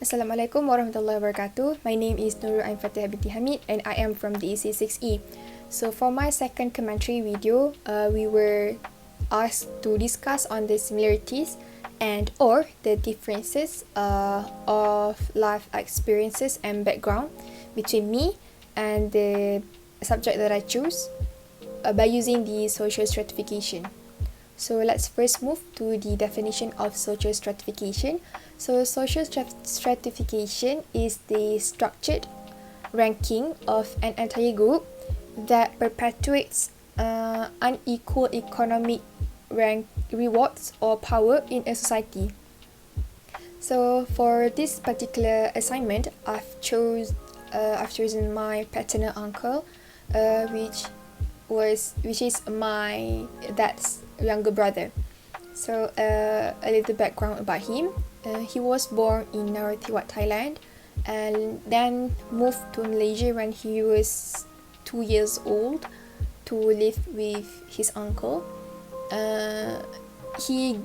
Assalamualaikum warahmatullahi wabarakatuh. My name is Nurul Ain Fatehah binti Hamid and I am from the EC6E. So for my second commentary video, we were asked to discuss on the similarities and or the differences of life experiences and background between me and the subject that I choose by using the social stratification. So let's first move to the definition of social stratification. So social stratification is the structured ranking of an entire group that perpetuates unequal economic rewards or power in a society. So for this particular assignment, I've chosen my paternal uncle, which is my dad's younger brother. So a little background about him. He was born in Narathiwat, Thailand, and then moved to Malaysia when he was 2 years old to live with his uncle. He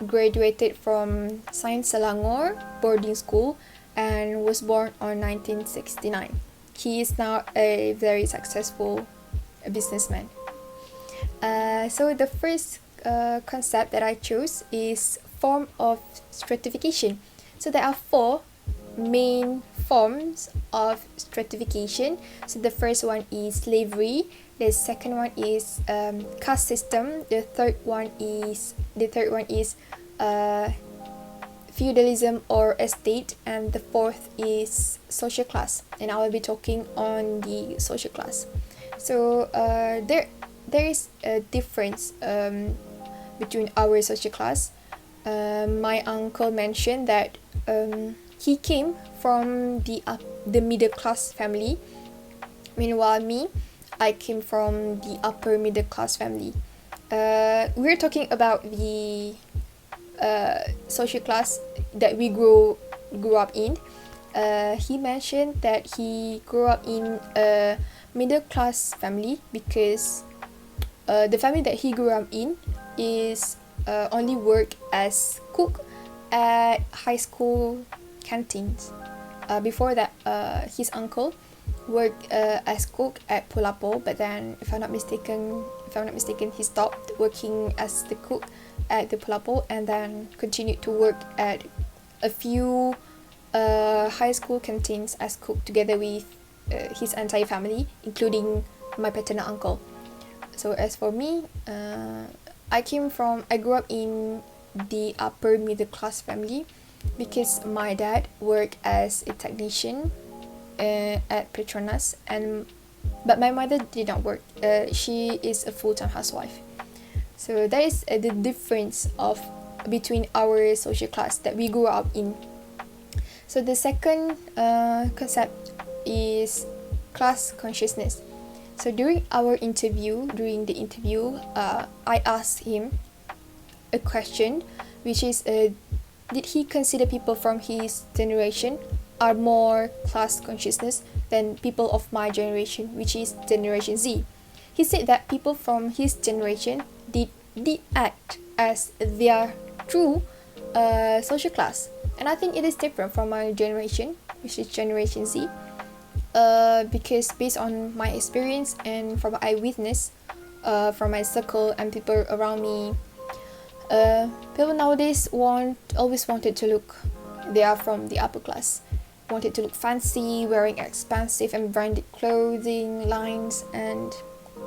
graduated from Sains Selangor boarding school and was born on 1969. He is now a very successful businessman. So the first concept that I chose is form of stratification. So there are 4 main forms of stratification. So the first one is slavery, the second one is caste system, the third one is feudalism or estate, and the fourth is social class, and I will be talking on the social class. So there is a difference between our social class. My uncle mentioned that he came from the middle class family. Meanwhile, I came from the upper middle class family. We're talking about the social class that we grew up in. He mentioned that he grew up in a middle class family because the family that he grew up in is only work as cook at high school canteens. Before that, his uncle worked as cook at Pulapo, but then if I'm not mistaken, he stopped working as the cook at the Pulapo and then continued to work at a few high school canteens as cook together with his entire family, including my paternal uncle. So as for me, I grew up in the upper middle class family because my dad worked as a technician at Petronas, but my mother did not work. She is a full-time housewife. So that is the difference between our social class that we grew up in. So the second concept is class consciousness. So during the interview, I asked him a question, which is, did he consider people from his generation are more class consciousness than people of my generation, which is Generation Z? He said that people from his generation did act as their true social class, and I think it is different from my generation, which is Generation Z. Because based on my experience and from what I witnessed from my circle and people around me, people nowadays always wanted to look, they are from the upper class, wanted to look fancy, wearing expensive and branded clothing lines and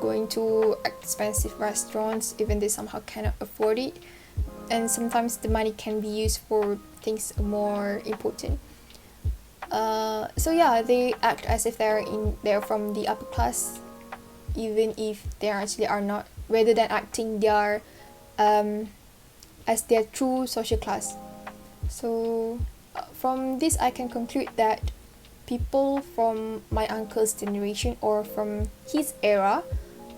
going to expensive restaurants even they somehow cannot afford it, and sometimes the money can be used for things more important. So yeah, they act as if they're from the upper class, even if they actually are not, rather than acting their as their true social class. So from this, I can conclude that people from my uncle's generation or from his era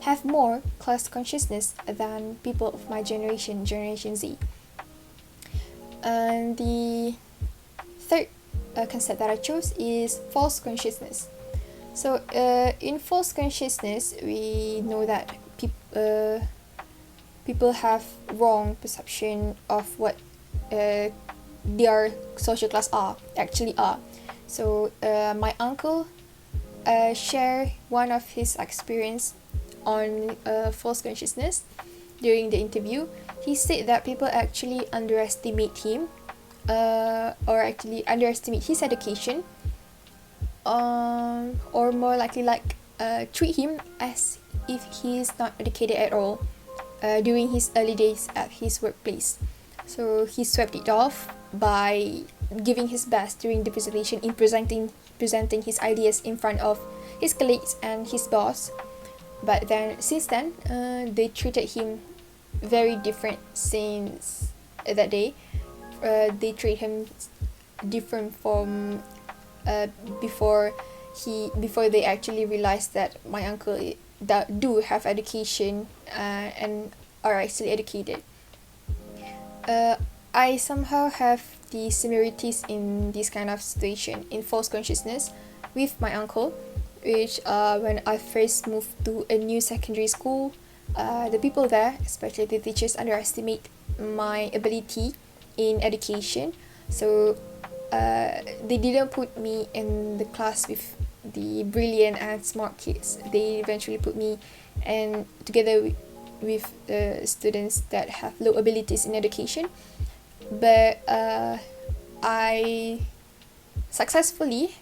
have more class consciousness than people of my generation, Generation Z. And the third concept that I chose is false consciousness. So in false consciousness, we know that people have wrong perception of what their social class actually are. So my uncle share one of his experience on false consciousness during the interview. He said that people actually underestimate him, or actually underestimate his education, or more likely treat him as if he is not educated at all during his early days at his workplace. So he swept it off by giving his best during the presentation in presenting his ideas in front of his colleagues and his boss. But then since then, they treated him very different since that day. They treat him different from before they actually realized that my uncle that do have education and are actually educated. I somehow have the similarities in this kind of situation in false consciousness with my uncle, which when I first moved to a new secondary school, the people there, especially the teachers, underestimate my ability in education. So they didn't put me in the class with the brilliant and smart kids. They eventually put me and together with students that have low abilities in education. But I successfully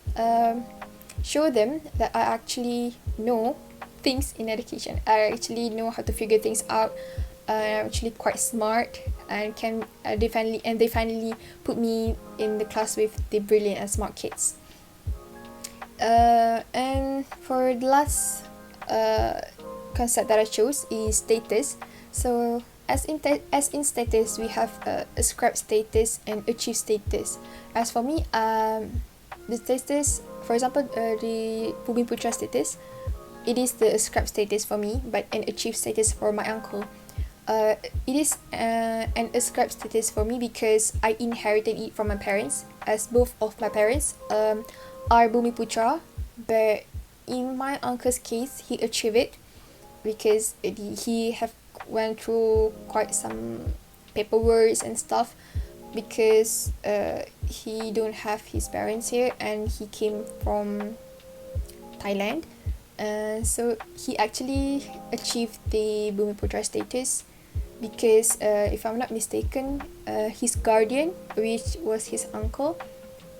show them that I actually know things in education. I actually know how to figure things out. I'm actually quite smart and can they finally put me in the class with the brilliant and smart kids. And for the last concept that I chose is status. So as in status, we have ascribe status and achieve status. As for me, the status, for example, the Bumi Putra status, it is the ascribe status for me, but an achieve status for my uncle. It is an ascribe status for me because I inherited it from my parents, as both of my parents are Bumi Putra, but in my uncle's case, he achieved it because he have went through quite some paperwork and stuff, because he don't have his parents here and he came from Thailand. So he actually achieved the Bumi Putra status because if I'm not mistaken, his guardian, which was his uncle,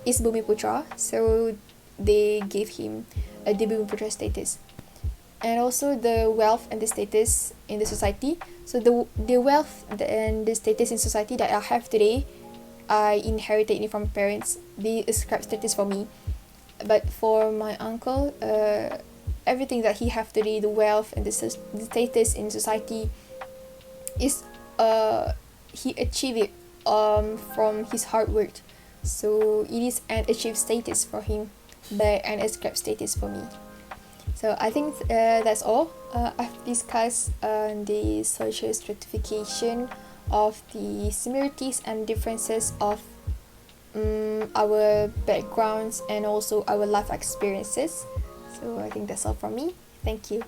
is Bumi Putra, so they gave him the Bumi Putra status. And also the wealth and the status in the society. So the wealth and the status in society that I have today, I inherited it from parents. They ascribe status for me. But for my uncle, everything that he have today, the wealth and the status in society, is he achieved it from his hard work. So it is an achieved status for him, but an ascribed status for me. So I think that's all. I've discussed the social stratification of the similarities and differences of our backgrounds and also our life experiences. So I think that's all from me. Thank you.